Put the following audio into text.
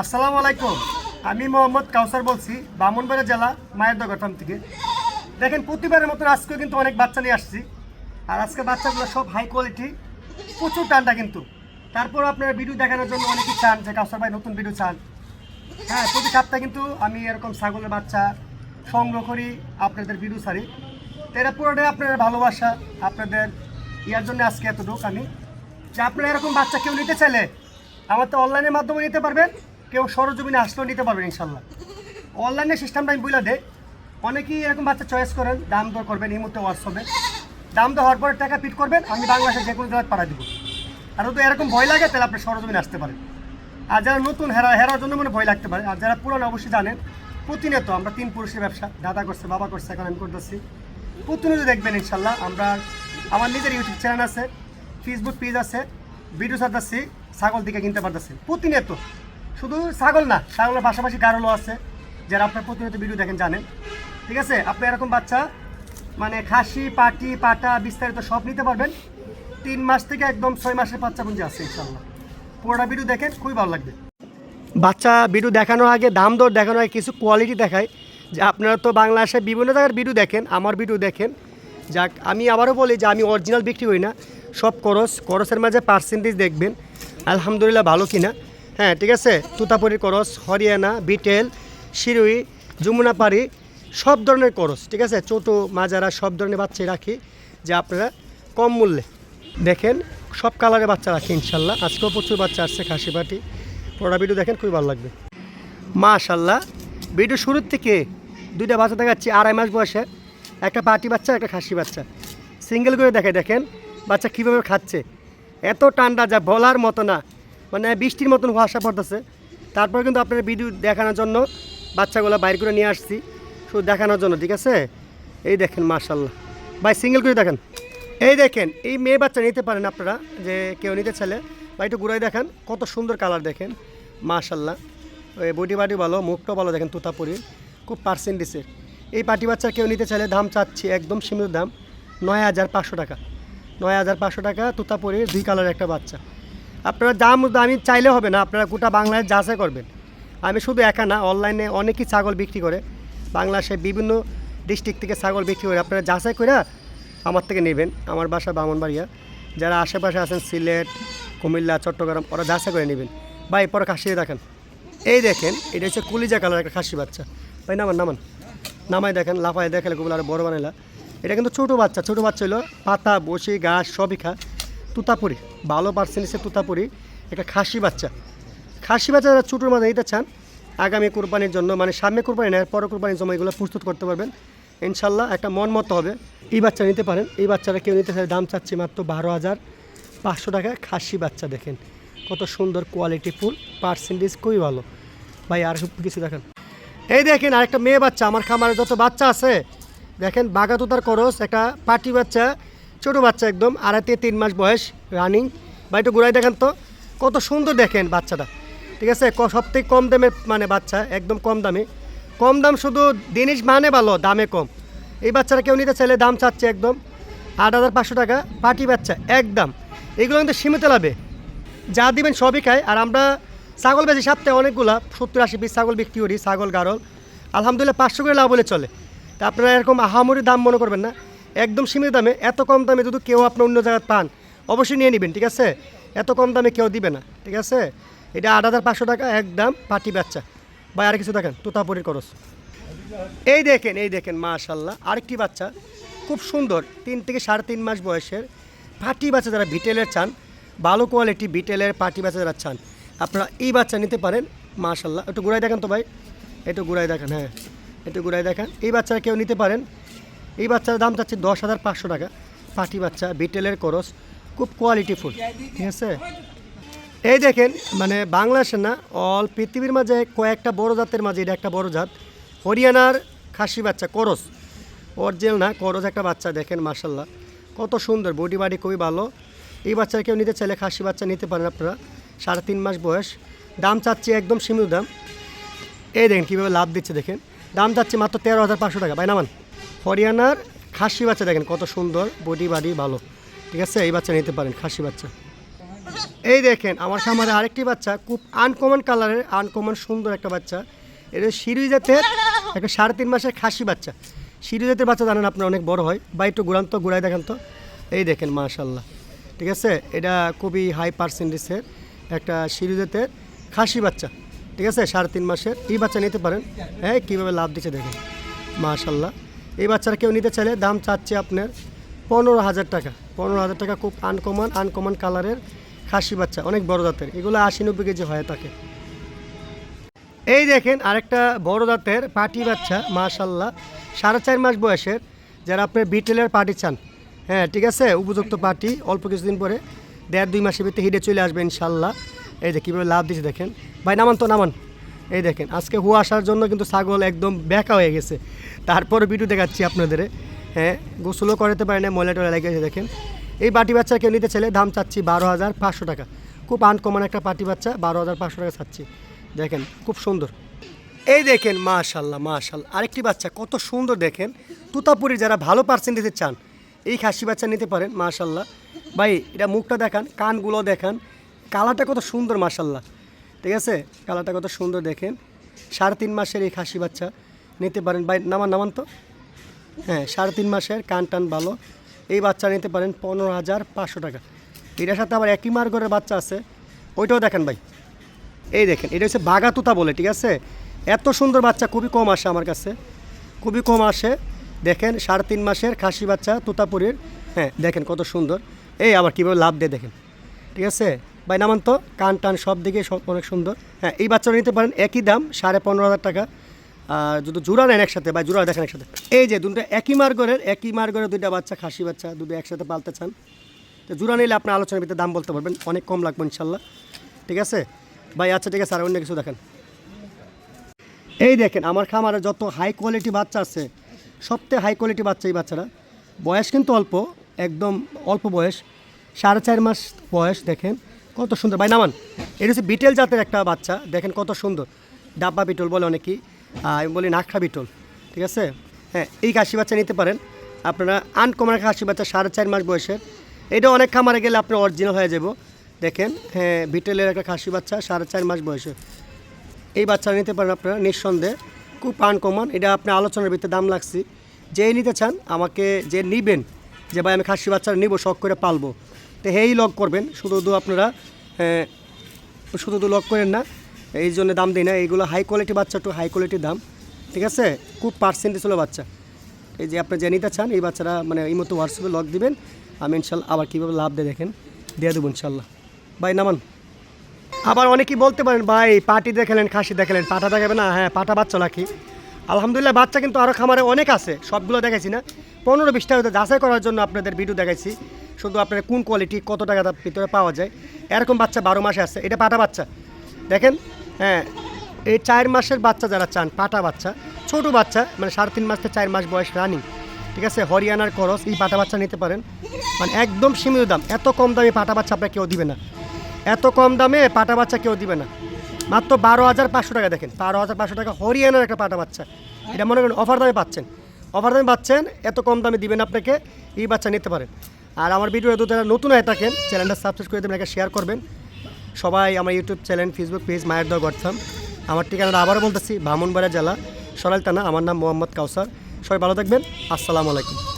আসসালামু আলাইকুম। আমি মোহাম্মদ কাউসার বলছি, ব্রাহ্মণবাড়িয়া জেলা মায়েরদগর ফার্ম থেকে। দেখেন, প্রতিবারের মতন আজকেও কিন্তু অনেক বাচ্চা নিয়ে আসছি। আর আজকে বাচ্চাগুলো সব হাই কোয়ালিটি, প্রচুর ঠান্ডা কিন্তু। তারপর আপনারা ভিডিও দেখানোর জন্য অনেকেই চান যে কাউসার ভাই নতুন ভিডিও চান। হ্যাঁ, প্রতি সপ্তাহে কিন্তু আমি এরকম ছাগলের বাচ্চা সংগ্রহ করি, আপনাদের ভিডিও ছাড়ি। তো এটা পুরোটাই আপনাদের ভালোবাসা, আপনাদের ইয়ার জন্য আজকে এতটুকু আমি যে আপনারা এরকম বাচ্চা কেউ নিতে চাইলে আমার তো অনলাইনের মাধ্যমে নিতে পারবেন, কেউ সরজমিনে আসলেও নিতে পারবেন ইনশাল্লাহ। অনলাইনের সিস্টেমটা আমি বলে দেয়, অনেকেই এরকম বাচ্চা চয়েস করেন, দাম দর করবেন এই মুহূর্তে হোয়াটসঅ্যাপে, দাম দর হওয়ার পরে টাকা পিট করবেন, আমি বাংলাদেশের যে কোনো জায়গায় পাঠা দিব। আর যদি এরকম ভয় লাগে তাহলে আপনি সরজমিনে আসতে পারেন। আর যারা নতুন হেরার জন্য মনে ভয় লাগতে পারে, আর যারা পুরনো অবশ্যই জানেন প্রতিনিয়ত আমরা 3 পুরুষের ব্যবসা, দাদা করছে, বাবা করছে, এখন আমি করতেছি। প্রতিনিয়ত দেখবেন ইনশাল্লাহ। আমার নিজের ইউটিউব চ্যানেল আছে, ফেসবুক পেজ আছে, ভিডিও ছাড়তেছি, ছাগল দিকে কিনতে পারতেছি প্রতিনিয়ত। শুধু ছাগল না, ছাগলের পাশাপাশি গারলও আছে, যারা আপনার প্রতিনিয়ত ভিডিও দেখেন জানেন। ঠিক আছে, আপনি এরকম বাচ্চা মানে খাসি, পাটি, পাটা বিস্তারিত সব নিতে পারবেন। 3 মাস থেকে একদম 6 মাসের বাচ্চা পুঁজি আছে ইনশাল্লাহ। পুরোটা ভিডিও দেখেন, খুবই ভালো লাগবে। বাচ্চা ভিডিও দেখানোর আগে, দাম দর দেখানোর আগে কিছু কোয়ালিটি দেখায়, যে আপনারা তো বাংলাদেশে বিভিন্ন জায়গার ভিডিও দেখেন, আমার ভিডিও দেখেন। যাক, আমি আবারও বলি যে আমি অরিজিনাল বিক্রি করি না, সব করসের মাঝে পার্সেন্টেজ দেখবেন আলহামদুলিল্লাহ ভালো কিনা। হ্যাঁ, ঠিক আছে, তুতাপুরি করস, হরিয়ানা, বিটেল, শিরুই, যমুনাপাড়ি, সব ধরনের করস, ঠিক আছে, ছোটো মাজারা সব ধরনের বাচ্চাই রাখি, যে আপনারা কম মূল্যে দেখেন। সব কালারের বাচ্চা রাখি ইনশাল্লাহ। আজকেও প্রচুর বাচ্চা আসছে খাসি পাটি। পুরোটা ভিডিও দেখেন, খুবই ভালো লাগবে মাশাল্লাহ। ভিডিও শুরুর থেকে 2টা বাচ্চা দেখাচ্ছি, 2.5 মাস বয়সে, একটা পাটি বাচ্চা, একটা খাসি বাচ্চা, সিঙ্গেল করে দেখেন বাচ্চা কীভাবে খাচ্ছে। এত ঠান্ডা যা বলার মতো না, মানে বৃষ্টির মতন কুয়াশা পড়তেছে। তারপর কিন্তু আপনার ভিডিও দেখানোর জন্য বাচ্চাগুলো বাইর করে নিয়ে আসছি, শুধু দেখানোর জন্য, ঠিক আছে। এই দেখেন মাশাল্লাহ ভাই, সিঙ্গেল করে দেখেন। এই দেখেন, এই মেয়ে বাচ্চা নিতে পারেন আপনারা, যে কেউ নিতে চাইলে। বা একটু ঘুরাই দেখেন, কত সুন্দর কালার দেখেন মাশাল্লাহ। ওই বডি বাডি ভালো, মুখটাও ভালো দেখেন, তুতাপুরির খুব পার্সেন্টেজের। এই পাটি বাচ্চা কেউ নিতে চাইলে দাম চাচ্ছি একদম সীমিত দাম, 9,500 টাকা। 9,500 টাকা তুতাপুরির 2 কালারের একটা বাচ্চা। আপনারা দাম আমি চাইলে হবে না, আপনারা গোটা বাংলাদেশ যাচাই করবেন। আমি শুধু একা না, অনলাইনে অনেকেই ছাগল বিক্রি করে, বাংলাদেশের বিভিন্ন ডিস্ট্রিক্ট থেকে ছাগল বিক্রি করে। আপনারা যাচাই করে আমার থেকে নেবেন। আমার বাসা ব্রাহ্মণবাড়িয়া, যারা আশেপাশে আছেন সিলেট, কুমিল্লা, চট্টগ্রাম, ওরা যাচাই করে নেবেন। ভাই পরে খাসি দেখেন, এই দেখেন, এটা হচ্ছে কুলিজা কালার একটা খাসি বাচ্চা। ভাই নামান নামাই দেখেন, লাফায় দেখালে কুমিল্লা আরও বড় বানাইলা। এটা কিন্তু ছোটো বাচ্চা হলো, পাতা, বসি, ঘাস সবই খা। তুতাপুরি ভালো পার্সেন্টেজের তুতাপুরি, একটা খাসি বাচ্চা যারা ছোটোর মাঝে নিতে চান আগামী কোরবানির জন্য, মানে সামনে কোরবানি নেয়, পরে কোরবানির জন্য এগুলো প্রস্তুত করতে পারবেন ইনশাল্লাহ। একটা মন মতো হবে। এই বাচ্চা নিতে পারেন। এই বাচ্চারা কেউ নিতে চাই, দাম চাচ্ছি মাত্র 12,500 টাকা। খাসি বাচ্চা দেখেন কত সুন্দর, কোয়ালিটি ফুল, পার্সেন্টেজ খুবই ভালো। ভাই আর সব কিছু দেখেন। এই দেখেন আরেকটা মেয়ে বাচ্চা, আমার খামারে যত বাচ্চা আছে দেখেন, বাগাতুতার করস, একটা পাটি বাচ্চা, ছোটো বাচ্চা একদম, 2.5 থেকে 3 মাস বয়স রানিং। ভাই একটু ঘুরাই দেখেন তো, কত সুন্দর দেখেন বাচ্চাটা, ঠিক আছে। সব থেকে কম দামের মানে বাচ্চা, একদম কম দামে। কম দাম শুধু জিনিস মানে ভালো, দামে কম। এই বাচ্চাটা কেউ নিতে চাইলে দাম চাচ্ছে একদম 8,500 টাকা। পাটি বাচ্চা একদম, এগুলো কিন্তু সীমিত লাভে, যা দিবেন সবই খায়। আর আমরা ছাগল বেশি, সপ্তাহে অনেকগুলা 70-80 পিস ছাগল বিক্রি করি, ছাগল গারল, আলহামদুলিল্লাহ 500 করে লাভ বলে চলে। তা আপনারা এরকম আহামরি দাম মনে করবেন না, একদম সীমিত দামে। এত কম দামে যদি কেউ আপনার অন্য জায়গায় পান অবশ্যই নিয়ে নেবেন, ঠিক আছে। এত কম দামে কেউ দিবে না, ঠিক আছে। এটা 8,500 টাকা একদম পাটি বাচ্চা। বা আর কিছু দেখেন, তুতাপুরির করস। এই দেখেন মাশাল্লাহ, আরেকটি বাচ্চা খুব সুন্দর, 3 থেকে 3.5 মাস বয়সের পাটি বাচ্চা। যারা বিটেলের চান, ভালো কোয়ালিটি বিটেলের পাটি বাচ্চা যারা চান, আপনারা এই বাচ্চা নিতে পারেন মাশাল্লাহ। একটু ঘুরাই দেখেন তো ভাই, একটু ঘুরাই দেখেন, হ্যাঁ একটু ঘুরাই দেখেন। এই বাচ্চারা কেউ নিতে পারেন। এই বাচ্চার দাম চাচ্ছি 10,500 টাকা। পাটি বাচ্চা, বিটেলের করস, খুব কোয়ালিটি ফুল, ঠিক আছে। এই দেখেন, মানে বাংলাদেশের না, অল পৃথিবীর মাঝে কয়েকটা বড় জাতের মাঝে এটা একটা বড় জাত, হরিয়ানার খাসি বাচ্চা করস, অরিজিনাল না, করস একটা বাচ্চা দেখেন মাশাল্লাহ, কত সুন্দর, বডি বাডি খুবই ভালো। এই বাচ্চা কেউ নিতে চাইলে খাসি বাচ্চা নিতে পারেন আপনারা, 3.5 মাস বয়স। দাম চাচ্ছি একদম সীমিত দাম। এই দেখেন কীভাবে লাভ দিচ্ছে দেখেন, দাম চাচ্ছি মাত্র 13,500 টাকা। ভাই নামান। হরিয়ানার খাসি বাচ্চা দেখেন কত সুন্দর, বডি বাডি ভালো, ঠিক আছে। এই বাচ্চা নিতে পারেন, খাসি বাচ্চা। এই দেখেন আমার খামারে আরেকটি বাচ্চা, খুব আনকমন কালারের, আনকমন সুন্দর একটা বাচ্চা। এটা সিরুই জাতের একটা 3.5 মাসের খাসি বাচ্চা। সিরুই জাতের বাচ্চা জানেন আপনার অনেক বড় হয়, বা একটু ঘুরাই দেখেন তো। এই দেখেন মাশাল্লাহ, ঠিক আছে। এটা খুবই হাই পার্সেন্টেজের একটা সিরুই জাতের খাসি বাচ্চা, ঠিক আছে, 3.5 মাসের। এই বাচ্চা নিতে পারেন। হ্যাঁ, কীভাবে লাভ দিচ্ছে দেখেন মাশাল্লাহ। এই বাচ্চারা কেউ নিতে চাইলে দাম চাচ্ছে আপনার 15,000 টাকা। 15,000 টাকা, খুব আনকমন কালারের খাসি বাচ্চা, অনেক বড় জাতের। এগুলো 80-90 কেজি হয়ে থাকে। এই দেখেন আরেকটা বড় জাতের পাটি বাচ্চা মাশাল্লাহ, 4.5 মাস বয়সের। যারা আপনার বিটেলের পাটি চান, হ্যাঁ ঠিক আছে, উপযুক্ত পাটি, অল্প কিছুদিন পরে 1.5-2 মাসের ভিতরে হিডে চলে আসবে ইনশাল্লাহ। এই যে কীভাবে লাভ দিচ্ছে দেখেন ভাই, নামান। এই দেখেন আজকে হুয়া আসার জন্য কিন্তু ছাগল একদম ব্যাকা হয়ে গেছে, তারপরে ভিডিও দেখাচ্ছি আপনাদের। হ্যাঁ, গোসলও করাতে পারে না, ময়লা টয়লা লেগে গেছে দেখেন। এই পাটি বাচ্চা কেউ নিতে চাইলে দাম চাচ্ছি 12,500 টাকা। খুব আনকমন একটা পাটি বাচ্চা, 12,500 টাকা চাচ্ছি। দেখেন খুব সুন্দর। এই দেখেন মাশাল্লাহ, আরেকটি বাচ্চা কত সুন্দর দেখেন, তুতাপুরি। যারা ভালো পার্সেন্টেজে চান এই খাসি বাচ্চা নিতে পারেন মাশাল্লাহ। ভাই এটা মুখটা দেখান, কানগুলো দেখান, কালারটা কত সুন্দর মাশাল্লাহ, ঠিক আছে, কালারটা কত সুন্দর দেখেন। 3.5 মাসের এই খাসি বাচ্চা নিতে পারেন। ভাই নামান তো। হ্যাঁ, 3.5 মাসের, কান টান ভালো। এই বাচ্চা নিতে পারেন 15,500 টাকা। এটার সাথে আবার একই মার্গরের বাচ্চা আছে, ওইটাও দেখেন ভাই। এই দেখেন, এটা হচ্ছে বাঘা তুতা বলে, ঠিক আছে। এত সুন্দর বাচ্চা খুবই কম আসে আমার কাছে, খুবই কম আসে। দেখেন 3.5 মাসের খাসি বাচ্চা তুতাপুরীর। হ্যাঁ দেখেন কত সুন্দর। এই আবার কীভাবে লাভ দেয় দেখেন, ঠিক আছে ভাই। নামান তো, কান টান সব দিকে সব অনেক সুন্দর। হ্যাঁ, এই বাচ্চাটা নিতে পারেন, একই দাম 15,500 টাকা। আর যদি জোড়া নেন একসাথে, ভাই জোড়া দেখেন একসাথে। এই যে দুটো একই মার্গরের দুইটা বাচ্চা, খাসি বাচ্চা দুটো একসাথে পালতে চান, তো জোড়া নিলে আপনার আলোচনার ভিতরে দাম বলতে পারবেন, অনেক কম লাগবে ইনশাল্লাহ, ঠিক আছে ভাই। আচ্ছা ঠিক আছে, আর অন্য কিছু দেখেন। এই দেখেন আমার খামারে যত হাই কোয়ালিটি বাচ্চা আছে, সবথেকে হাই কোয়ালিটি বাচ্চা এই বাচ্চারা। বয়স কিন্তু অল্প, একদম অল্প বয়স, 4.5 মাস বয়স। দেখেন কত সুন্দর ভাই, নামান। এটা হচ্ছে বিটেল জাতের একটা বাচ্চা, দেখেন কত সুন্দর। ডাব্বা বিটল বলে অনেকেই, আমি বলি নাখা বিটল, ঠিক আছে। হ্যাঁ, এই খাসি বাচ্চা নিতে পারেন আপনারা, আনকমন খাসি বাচ্চা 4.5 মাস বয়সের। এটা অনেক খামারে গেলে আপনার অরিজিনাল হয়ে যাব। দেখেন, হ্যাঁ, বিটেলের একটা খাসি বাচ্চা 4.5 মাস বয়সের। এই বাচ্চাটা নিতে পারেন আপনারা নিঃসন্দেহে, খুব আনকমন। এটা আপনার আলোচনার ভিতরে দাম লাগছে। যেই নিতে চান আমাকে, যে নিবেন, যে ভাই আমি খাসি বাচ্চা নিব, শখ করে পালবো, তো হেই লগ করবেন। শুধু আপনারা শুধু লগ করেন না, এই জন্য দাম দিই না। এইগুলো হাই কোয়ালিটি বাচ্চা, একটু হাই কোয়ালিটির দাম, ঠিক আছে, খুব পার্সেন্টেজ হলো বাচ্চা। এই যে আপনি যে নিতে চান এই বাচ্চারা, মানে এই মতো হোয়াটসঅ্যাপে লগ দিবেন, আমি ইনশাল্লাহ আবার কীভাবে লাভ দেয় দেখেন দিয়ে দেবো ইনশাল্লাহ। ভাই নামান। আবার অনেকেই বলতে পারেন ভাই পাটি দেখালেন, খাসি দেখালেন, পাটা দেখাবে না। হ্যাঁ, পাটা বাচ্চা রাখি, আলহামদুলিল্লাহ বাচ্চা কিন্তু আরও খামারে অনেক আছে, সবগুলো দেখাইছি না। 15-20টা যাচাই করার জন্য আপনাদের ভিডিও দেখাইছি, শুধু আপনার কোন কোয়ালিটি কত টাকা তার ভিতরে পাওয়া যায়, এরকম বাচ্চা 12 মাসে আছে। এটা পাটা বাচ্চা দেখেন। হ্যাঁ, এই 4 মাসের বাচ্চা যারা চান, পাটা বাচ্চা, ছোটো বাচ্চা, মানে 3.5 মাস থেকে 4 মাস বয়স রানিং, ঠিক আছে, হরিয়ানার করস, এই পাটা বাচ্চা নিতে পারেন। মানে একদম সীমিত দাম, এত কম দামে পাটা বাচ্চা আপনার কেউ দিবে না, এত কম দামে পাটা বাচ্চা কেউ দিবে না, মাত্র 12,500 টাকা। দেখেন 12,500 টাকা হরিয়ানার একটা পাটা বাচ্চা। এটা মনে করেন অফার দামে পাচ্ছেন, এত কম দামে দিবেন আপনাকে, এই বাচ্চা নিতে পারেন। আর আমার ভিডিও যারা নতুন হয়ে থাকেন, চ্যানেলটা সাবস্ক্রাইব করে দেবেন, একটা শেয়ার করবেন সবাই। আমার ইউটিউব চ্যানেল, ফেসবুক পেজ মায়ের দোয়া গড়থাম। আমার ঠিকানাটা আবারও বলতেছি, ব্রাহ্মণবাড়িয়া জেলা, সরাইল থানা। আমার নাম মোহাম্মদ কাউসার। সবাই ভালো থাকবেন, আসসালামু আলাইকুম।